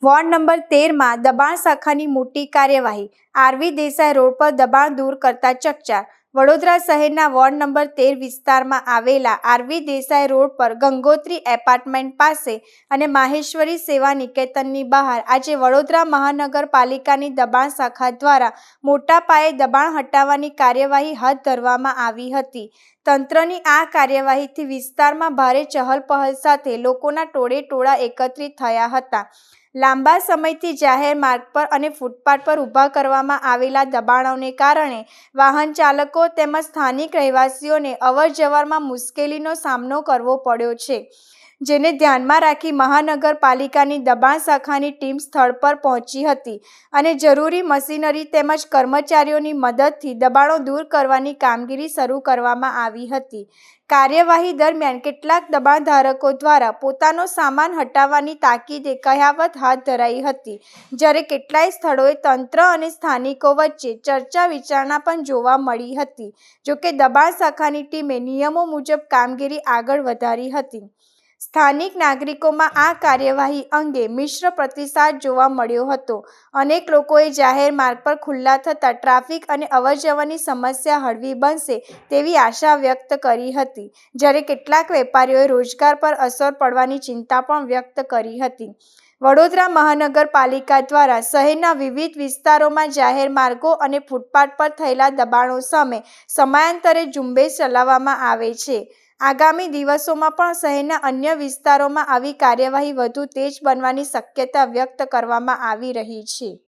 Ward number 13માં દબાણ શાખાની મોટી કાર્યવાહી. આરવી દેસાઈ રોડ પર દબાણ દૂર કરતા ચકચાર. વડોદરા શહેરના વોર્ડ નંબર 13 વિસ્તારમાં આવેલા આરવી દેસાઈ રોડ પર ગંગોત્રી એપાર્ટમેન્ટ પાસે અને માહેશ્વરી સેવા નિકેતનની બહાર આજે વડોદરા મહાનગરપાલિકાની દબાણ શાખા દ્વારા મોટા પાયે દબાણ હટાવવાની કાર્યવાહી હાથ ધરવામાં આવી હતી. તંત્રની આ કાર્યવાહીથી વિસ્તારમાં ભારે ચહલપહલ સાથે લોકોના ટોળેટોળા એકત્રિત થયા હતા. લાંબા સમયથી જાહેર માર્ગ પર અને ફૂટપાથ પર ઊભા કરવામાં આવેલા દબાણોને કારણે વાહન ચાલકો તેમજ સ્થાનિક રહેવાસીઓને અવરજવરમાં મુશ્કેલીનો સામનો કરવો પડ્યો છે, જેને ધ્યાનમાં રાખી મહાનગરપાલિકાની દબાણ શાખાની ટીમ સ્થળ પર પહોંચી હતી અને જરૂરી મશીનરી તેમજ કર્મચારીઓની મદદથી દબાણો દૂર કરવાની કામગીરી શરૂ કરવામાં આવી હતી. કાર્યવાહી દરમિયાન કેટલાક દબાણધારકો દ્વારા પોતાનો સામાન હટાવવાની તાકીદે કયાવત હાથ ધરાઈ હતી, જ્યારે કેટલાય સ્થળોએ તંત્ર અને સ્થાનિકો વચ્ચે ચર્ચા વિચારણા પણ જોવા મળી હતી. જોકે દબાણ શાખાની ટીમે નિયમો મુજબ કામગીરી આગળ વધારી હતી. સ્થાનિક નાગરિકોમાં આ કાર્યવાહી અંગે મિશ્ર પ્રતિસાદ જોવા મળ્યો હતો. અનેક લોકોએ જાહેર માર્ગ પર ખુલ્લા થતાં ટ્રાફિક અને અવરજવરની સમસ્યા હળવી બનશે તેવી આશા વ્યક્ત કરી હતી, જ્યારે કેટલાક વેપારીઓએ રોજગાર પર અસર પડવાની ચિંતા પણ વ્યક્ત કરી હતી. વડોદરા મહાનગરપાલિકા દ્વારા શહેરના વિવિધ વિસ્તારોમાં જાહેર માર્ગો અને ફૂટપાથ પર થયેલા દબાણો સામે સમયાંતરે ઝુંબેશ ચલાવવામાં આવે છે. આગામી દિવસોમાં પણ શહેરના અન્ય વિસ્તારોમાં આવી કાર્યવાહી વધુ તેજ બનવાની શક્યતા વ્યક્ત કરવામાં આવી રહી છે.